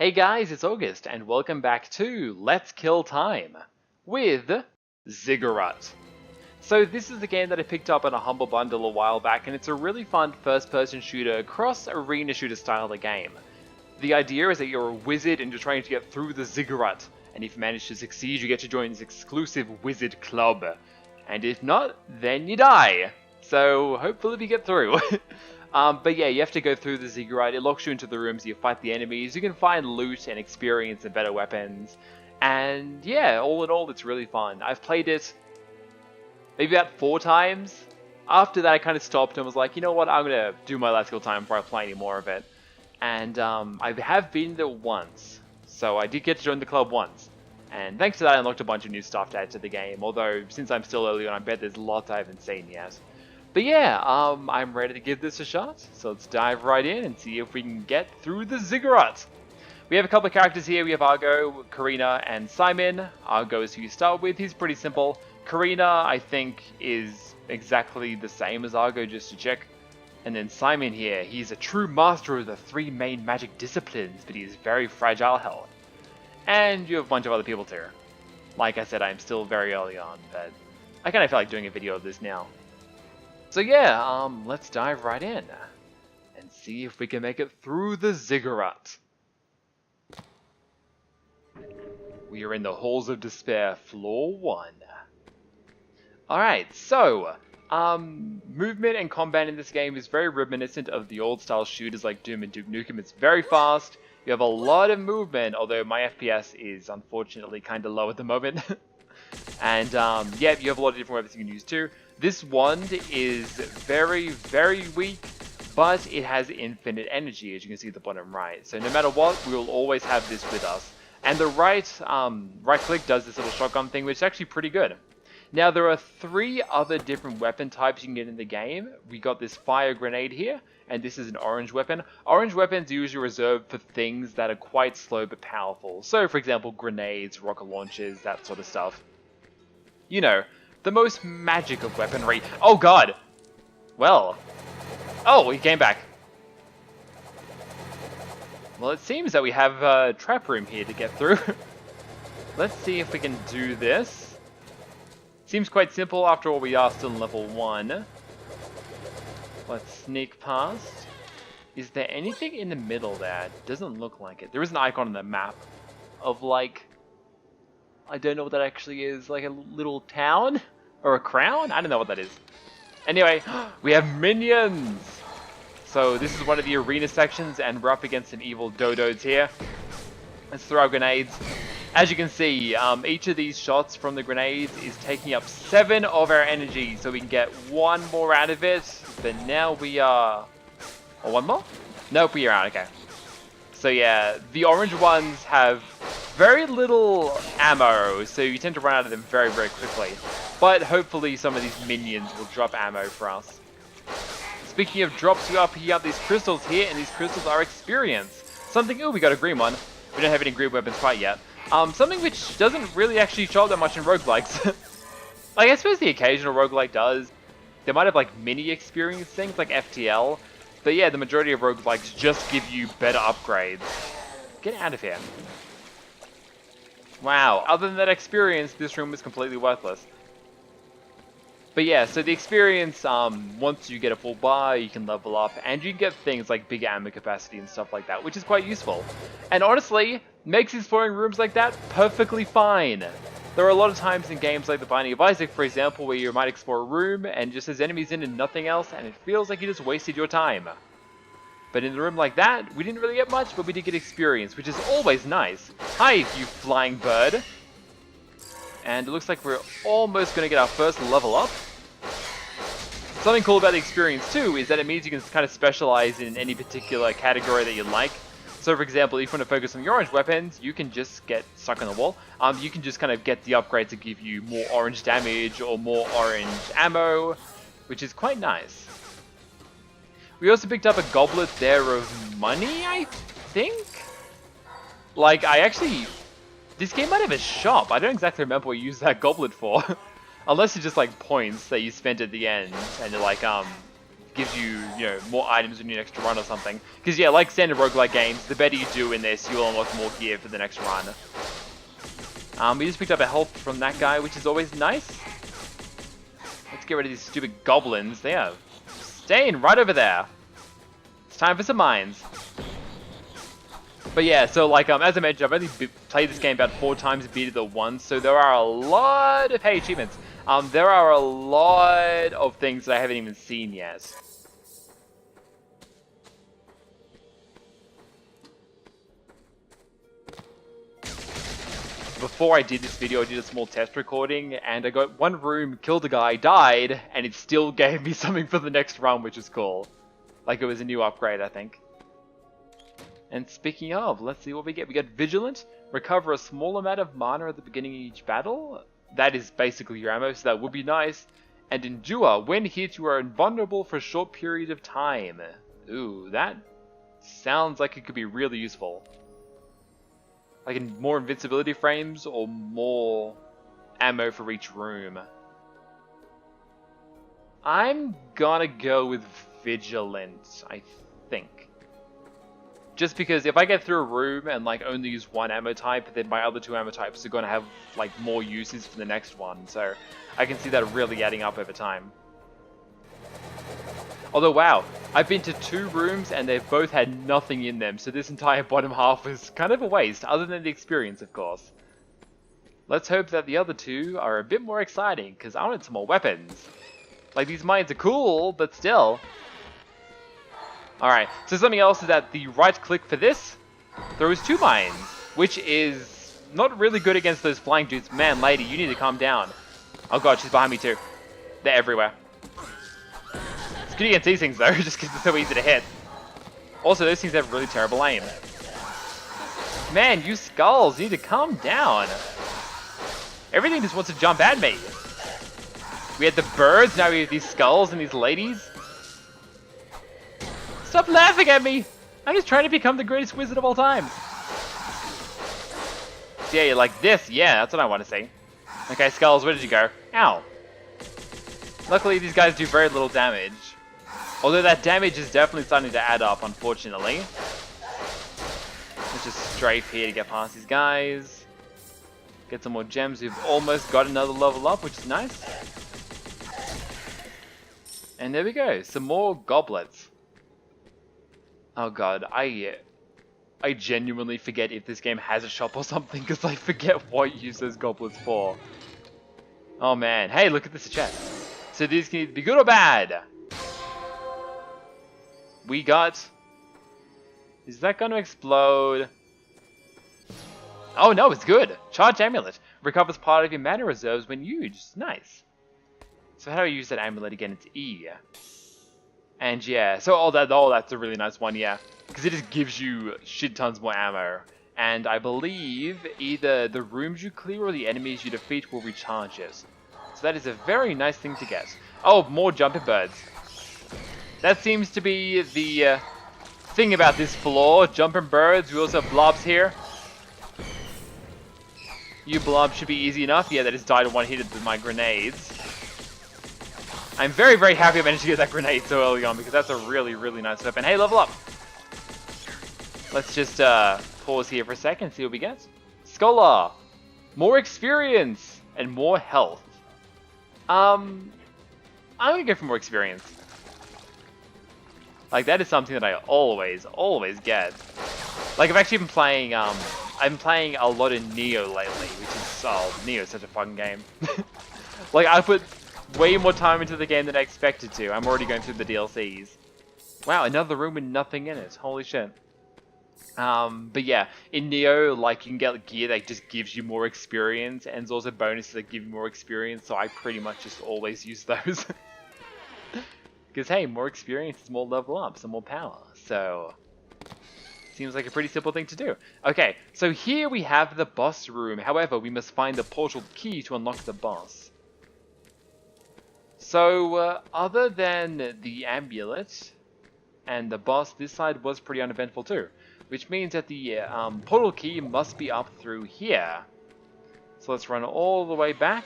Hey guys, it's August, and welcome back to Let's Kill Time with Ziggurat. So this is the game that I picked up on a Humble Bundle a while back, and it's a really fun first-person shooter, cross-arena shooter style of game. The idea is that you're a wizard and you're trying to get through the Ziggurat, and if you manage to succeed, you get to join this exclusive wizard club. And if not, then you die. So hopefully we get through. But yeah, you have to go through the Ziggurat. It locks you into the rooms, you fight the enemies, you can find loot and experience and better weapons. And yeah, all in all, it's really fun. I've played it maybe about 4 times. After that, I kind of stopped and was like, you know what, I'm going to do my Let's Kill Time before I play any more of it. And I have been there once, so I did get to join the club once. And thanks to that, I unlocked a bunch of new stuff to add to the game, although since I'm still early on, I bet there's lots I haven't seen yet. But yeah, I'm ready to give this a shot, so let's dive right in and see if we can get through the Ziggurat. We have a couple of characters here. We have Argo, Karina, and Simon. Argo is who you start with. He's pretty simple. Karina, I think, is exactly the same as Argo, just to check. And then Simon here, he's a true master of the 3 main magic disciplines, but he is very fragile health. And you have a bunch of other people too. Like I said, I'm still very early on, but I kind of feel like doing a video of this now. So yeah, let's dive right in and see if we can make it through the Ziggurat. We are in the Halls of Despair, floor 1. Alright, so, movement and combat in this game is very reminiscent of the old style shooters like Doom and Duke Nukem. It's very fast, you have a lot of movement, although my FPS is unfortunately kind of low at the moment. And yeah, you have a lot of different weapons you can use too. This wand is very, very weak, but it has infinite energy, as you can see at the bottom right. So no matter what, we will always have this with us. And the right click does this little shotgun thing, which is actually pretty good. Now there are 3 other different weapon types you can get in the game. We got this fire grenade here, and this is an orange weapon. Orange weapons are usually reserved for things that are quite slow but powerful. So for example, grenades, rocket launchers, that sort of stuff. You know, the most magic of weaponry. Oh god! Well. Oh, he came back. Well, it seems that we have a trap room here to get through. Let's see if we can do this. Seems quite simple, after all we are still in level 1. Let's sneak past. Is there anything in the middle there? Doesn't look like it. There is an icon on the map of like, I don't know what that actually is, like a little town? Or a crown? I don't know what that is. Anyway, we have minions! So this is one of the arena sections, and we're up against some evil dodos here. Let's throw our grenades. As you can see, each of these shots from the grenades is taking up 7 of our energy, so we can get 1 more out of it. But now we are... Or 1 more? Nope, we are out, okay. So yeah, the orange ones have very little ammo, so you tend to run out of them very, very quickly. But hopefully some of these minions will drop ammo for us. Speaking of drops, we have these crystals here, and these crystals are experience. Something, oh, we got a green one. We don't have any green weapons quite yet. Something which doesn't really actually show up that much in roguelikes. Like, I suppose the occasional roguelike does. They might have like mini experience things like FTL. But yeah, the majority of roguelikes just give you better upgrades. Get out of here. Wow, other than that experience, this room is completely worthless. But yeah, so the experience, once you get a full bar, you can level up, and you can get things like bigger ammo capacity and stuff like that, which is quite useful. And honestly, makes exploring rooms like that perfectly fine. There are a lot of times in games like The Binding of Isaac, for example, where you might explore a room, and just there's enemies in and nothing else, and it feels like you just wasted your time. But in a room like that, we didn't really get much, but we did get experience, which is always nice. Hi, you flying bird. And it looks like we're almost going to get our first level up. Something cool about the experience too is that it means you can kind of specialize in any particular category that you like. So for example, if you want to focus on your orange weapons, you can just get stuck on the wall. You can just kind of get the upgrade to give you more orange damage or more orange ammo, which is quite nice. We also picked up a goblet there of money, I think? Like, this game might have a shop. I don't exactly remember what you used that goblet for. Unless it's just like points that you spent at the end, and you're like, gives you, more items in your next run or something. Because yeah, like standard roguelike games, the better you do in this, you'll unlock more gear for the next run. We just picked up a health from that guy, which is always nice. Let's get rid of these stupid goblins. They are staying right over there. It's time for some mines. But yeah, so like as I mentioned, I've only played this game about 4 times, beat it once, so there are a lot of achievements. There are a lot of things that I haven't even seen yet. Before I did this video, I did a small test recording, and I got one room, killed a guy, died, and it still gave me something for the next run, which is cool. Like it was a new upgrade, I think. And speaking of, let's see what we get. We get Vigilant, recover a small amount of mana at the beginning of each battle. That is basically your ammo, so that would be nice. And Endure, when hit you are invulnerable for a short period of time. Ooh, that sounds like it could be really useful. Like in more invincibility frames or more ammo for each room. I'm gonna go with Vigilant, I think. Just because if I get through a room and like only use one ammo type, then my other 2 ammo types are going to have like more uses for the next one. So I can see that really adding up over time. Although wow, I've been to 2 rooms and they've both had nothing in them. So this entire bottom half is kind of a waste, other than the experience of course. Let's hope that the other 2 are a bit more exciting, because I wanted some more weapons. Like these mines are cool, but still. Alright, so something else is that the right click for this throws 2 mines, which is not really good against those flying dudes. Man, lady, you need to calm down. Oh god, she's behind me too. They're everywhere. It's good against these things though, just because it's so easy to hit. Also, those things have really terrible aim. Man, you skulls need to calm down. Everything just wants to jump at me. We had the birds, now we have these skulls and these ladies. Stop laughing at me! I'm just trying to become the greatest wizard of all time. So yeah, you're like this. Yeah, that's what I want to see. Okay, Skulls, where did you go? Ow. Luckily, these guys do very little damage. Although that damage is definitely starting to add up, unfortunately. Let's just strafe here to get past these guys. Get some more gems. We've almost got another level up, which is nice. And there we go. Some more goblets. Oh god, I genuinely forget if this game has a shop or something, because I forget what you use those goblets for. Oh man, hey, look at this chest. So these can either be good or bad. We got... Is that going to explode? Oh no, it's good. Charge Amulet. Recovers part of your mana reserves when used. Nice. So how do I use that amulet again? It's E. And yeah, so that's a really nice one, yeah. Because it just gives you shit tons more ammo. And I believe either the rooms you clear or the enemies you defeat will recharge it. So that is a very nice thing to get. Oh, more jumping birds. That seems to be the thing about this floor. Jumping birds. We also have blobs here. You blob should be easy enough. Yeah, that just died in one hit with my grenades. I'm very, very happy I managed to get that grenade so early on, because that's a really, really nice weapon. Hey, level up! Let's just pause here for a second and see what we get. Scholar! More experience! And more health. I'm gonna go for more experience. Like, that is something that I always get. Like, I've actually been playing, I'm playing a lot of Neo lately, which is, oh, Neo is such a fun game. Like, I put way more time into the game than I expected to. I'm already going through the DLCs. Wow, another room with nothing in it. Holy shit. But yeah, in Neo, like, you can get gear that just gives you more experience, and there's also bonuses that give you more experience, so I pretty much just always use those. Because, hey, more experience is more level up, so more power. So, seems like a pretty simple thing to do. Okay, so here we have the boss room. However, we must find the portal key to unlock the boss. So, other than the amulet and the boss, this side was pretty uneventful too. Which means that the portal key must be up through here. So let's run all the way back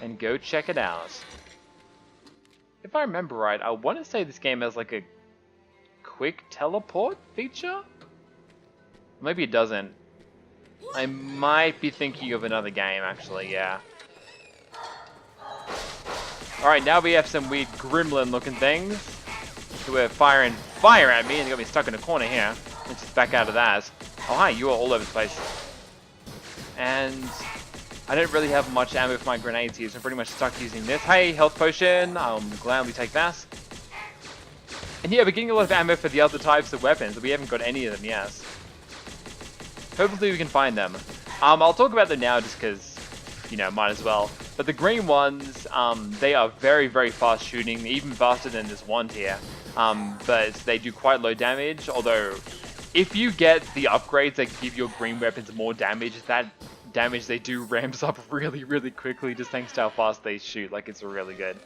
and go check it out. If I remember right, I want to say this game has like a quick teleport feature? Maybe it doesn't. I might be thinking of another game, actually, yeah. Alright, now we have some weird gremlin-looking things who are firing fire at me, and they got me stuck in a corner here. Let's just back out of that. Oh, hi, you are all over the place. And I don't really have much ammo for my grenades here, so I'm pretty much stuck using this. Hey, health potion, I'll gladly take that. And yeah, we're getting a lot of ammo for the other types of weapons, but we haven't got any of them yet. Hopefully we can find them. I'll talk about them now just because, you know, might as well. But the green ones, they are very, very fast shooting, even faster than this wand here. But they do quite low damage, although if you get the upgrades that give your green weapons more damage, that damage they do ramps up really, really quickly just thanks to how fast they shoot. Like, it's really good.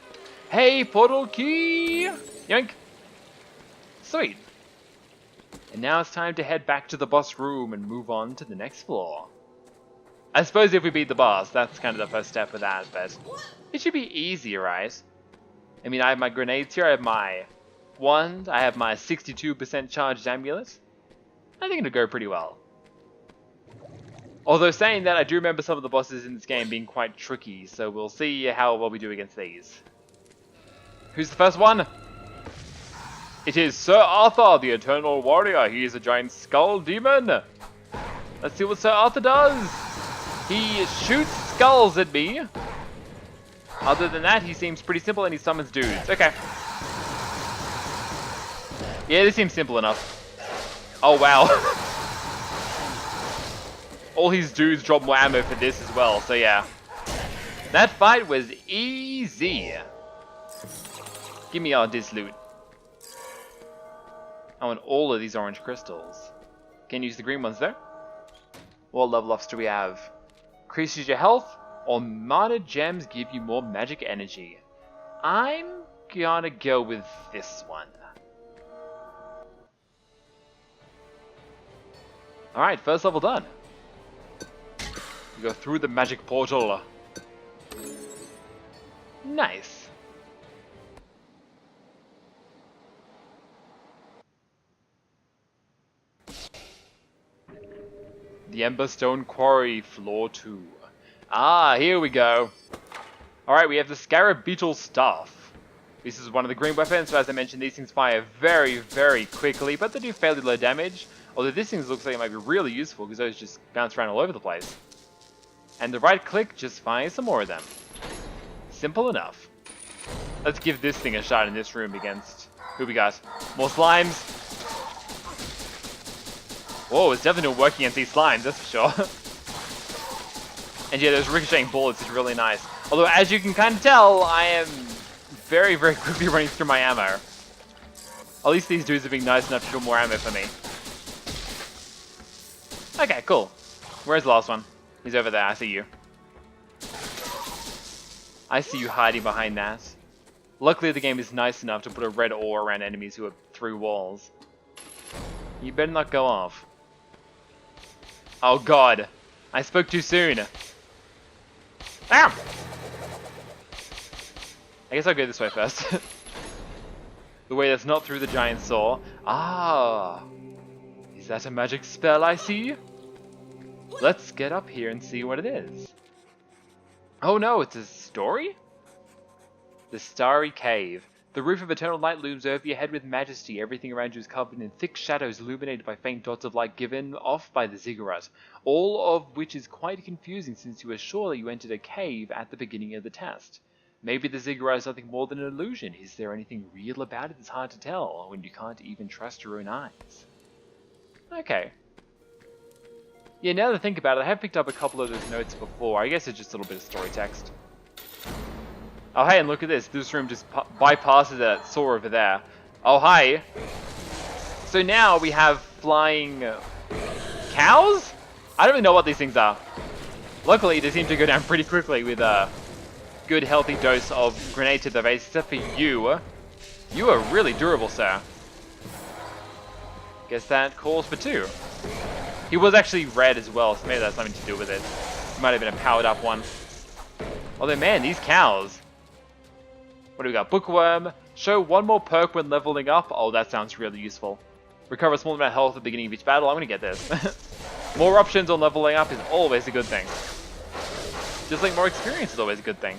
Hey, portal key! Yoink! Sweet. And now it's time to head back to the boss room and move on to the next floor. I suppose if we beat the boss, that's kind of the first step of that, but it should be easy, right? I mean, I have my grenades here, I have my wand, I have my 62% charged amulet. I think it'll go pretty well. Although saying that, I do remember some of the bosses in this game being quite tricky, so we'll see how well we do against these. Who's the first one? It is Sir Arthur, the Eternal Warrior. He is a giant skull demon. Let's see what Sir Arthur does. He shoots skulls at me. Other than that, he seems pretty simple and he summons dudes. Okay. Yeah, this seems simple enough. Oh, wow. All his dudes drop more ammo for this as well, so yeah. That fight was easy. Give me all this loot. I want all of these orange crystals. Can use the green ones though. What level ups do we have? Increases your health, or mana gems give you more magic energy. I'm gonna go with this one. Alright, first level done. We go through the magic portal. Nice. The Emberstone Quarry, Floor 2. Ah, here we go. Alright, we have the Scarab Beetle Staff. This is one of the green weapons, so as I mentioned, these things fire very, very quickly, but they do fairly low damage. Although this thing looks like it might be really useful, because those just bounce around all over the place. And the right click just fires some more of them. Simple enough. Let's give this thing a shot in this room against... Who we got? More slimes! Whoa, it's definitely not working against these slimes, that's for sure. And yeah, those ricocheting bullets is really nice. Although, as you can kind of tell, I am very, very quickly running through my ammo. At least these dudes are being nice enough to do more ammo for me. Okay, cool. Where's the last one? He's over there, I see you. I see you hiding behind that. Luckily, the game is nice enough to put a red ore around enemies who are through walls. You better not go off. Oh god, I spoke too soon. Ow! I guess I'll go this way first. The way that's not through the giant saw. Ah, is that a magic spell I see? Let's get up here and see what it is. Oh no, it's a story? The Starry Cave. The roof of eternal light looms over your head with majesty. Everything around you is covered in thick shadows illuminated by faint dots of light given off by the Ziggurat, all of which is quite confusing since you are sure that you entered a cave at the beginning of the test. Maybe the Ziggurat is nothing more than an illusion. Is there anything real about it? It's hard to tell when you can't even trust your own eyes. Okay. Yeah, now that I think about it, I have picked up a couple of those notes before. I guess it's just a little bit of story text. Oh, hey, and look at this. This room just bypasses that saw over there. Oh, hi. So now we have flying cows? I don't really know what these things are. Luckily, they seem to go down pretty quickly with a good, healthy dose of grenade to the face, except for you. You are really durable, sir. Guess that calls for two. He was actually red as well, so maybe that's something to do with it. It might have been a powered up one. Although, man, these cows... What do we got? Bookworm. Show one more perk when leveling up. Oh, that sounds really useful. Recover a small amount of health at the beginning of each battle. I'm going to get this. More options on leveling up is always a good thing. Just like more experience is always a good thing.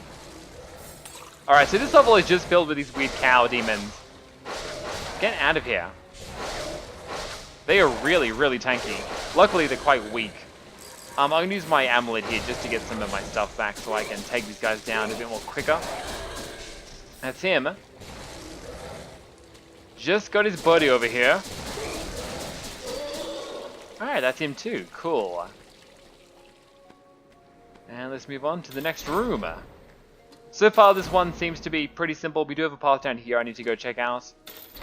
Alright, so this level is just filled with these weird cow demons. Get out of here. They are really, really tanky. Luckily, they're quite weak. I'm going to use my amulet here just to get some of my stuff back so I can take these guys down a bit more quicker. That's him. Just got his buddy over here. Alright, that's him too. Cool. And let's move on to the next room. So far, this one seems to be pretty simple. We do have a path down here I need to go check out.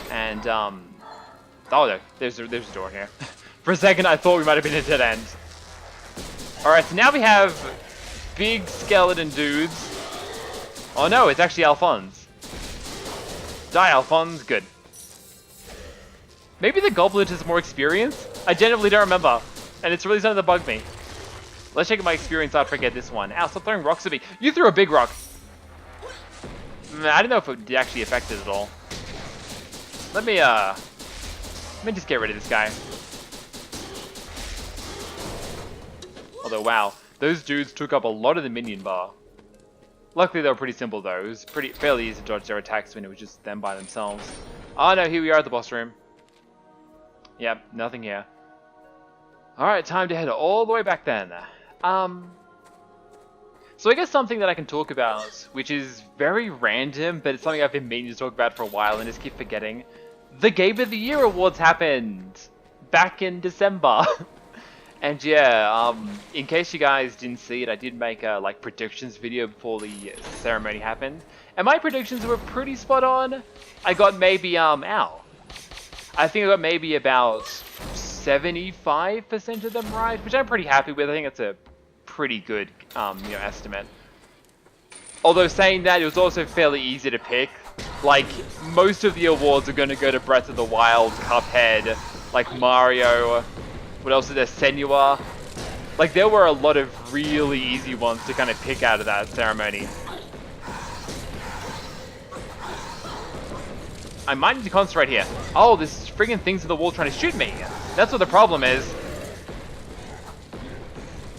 And, oh, no, there's a door here. For a second, I thought we might have been a dead end. Alright, so now we have big skeleton dudes. Oh no, it's actually Alphonse. Die, Alphonse. Good. Maybe the goblet has more experience? I genuinely don't remember. And it's really starting to bug me. Let's check my experience after I get this one. Ow, stop throwing rocks at me. You threw a big rock. I don't know if it actually affected it at all. Let me just get rid of this guy. Although, wow, those dudes took up a lot of the minion bar. Luckily, they were pretty simple, though. It was fairly easy to dodge their attacks when it was just them by themselves. Oh, no, here we are at the boss room. Yep, nothing here. Alright, time to head all the way back then. So I guess something that I can talk about, which is very random, but it's something I've been meaning to talk about for a while and just keep forgetting. The Game of the Year Awards happened back in December. And yeah, in case you guys didn't see it, I did make a predictions video before the ceremony happened. And my predictions were pretty spot on. I got maybe, ow. I think I got maybe about 75% of them right, which I'm pretty happy with. I think it's a pretty good, estimate. Although saying that, it was also fairly easy to pick. Like, most of the awards are going to go to Breath of the Wild, Cuphead, like Mario. What else is there? Senua. Like, there were a lot of really easy ones to kind of pick out of that ceremony. I might need to concentrate here. Oh, there's friggin' things in the wall trying to shoot me. That's what the problem is.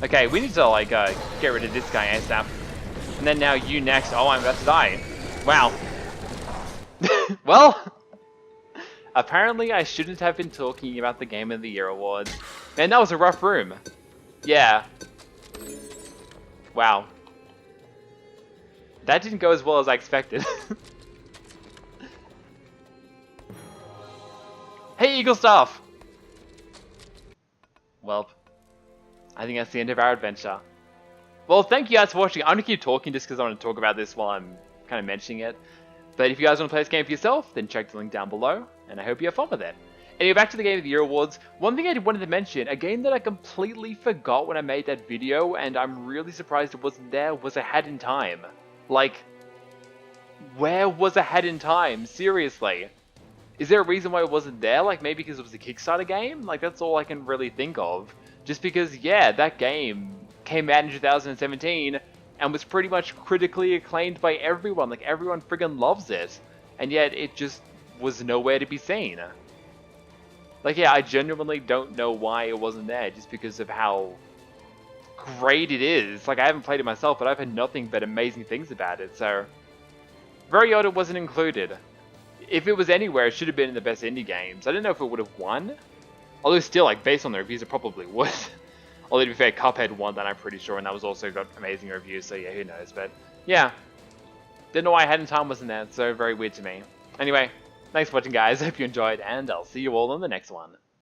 Okay, we need to, get rid of this guy ASAP. And then now you next. Oh, I'm about to die. Wow. Well, apparently I shouldn't have been talking about the Game of the Year Awards. Man, that was a rough room. Yeah. Wow. That didn't go as well as I expected. Hey, Eagle Staff! Welp. I think that's the end of our adventure. Well, thank you guys for watching. I'm going to keep talking just because I want to talk about this while I'm kind of mentioning it. But if you guys want to play this game for yourself, then check the link down below, and I hope you have fun with it. Anyway, back to the Game of the Year Awards. One thing I wanted to mention, a game that I completely forgot when I made that video, and I'm really surprised it wasn't there, was A Hat in Time. Like, where was A Hat in Time? Seriously. Is there a reason why it wasn't there? Like, maybe because it was a Kickstarter game? Like, that's all I can really think of. Just because, yeah, that game came out in 2017 and was pretty much critically acclaimed by everyone. Like, everyone friggin' loves it. And yet, it just was nowhere to be seen. Like, yeah, I genuinely don't know why it wasn't there, just because of how great it is. Like, I haven't played it myself, but I've heard nothing but amazing things about it, so very odd it wasn't included. If it was anywhere, it should have been in the best indie games. I don't know if it would have won. Although still, like, based on the reviews, it probably would. Although, to be fair, Cuphead won that, I'm pretty sure, and that was also got amazing reviews, so yeah, who knows. But, yeah. Didn't know why A Hat in Time wasn't there. It's so very weird to me. Anyway, thanks for watching, guys. Hope you enjoyed, and I'll see you all on the next one.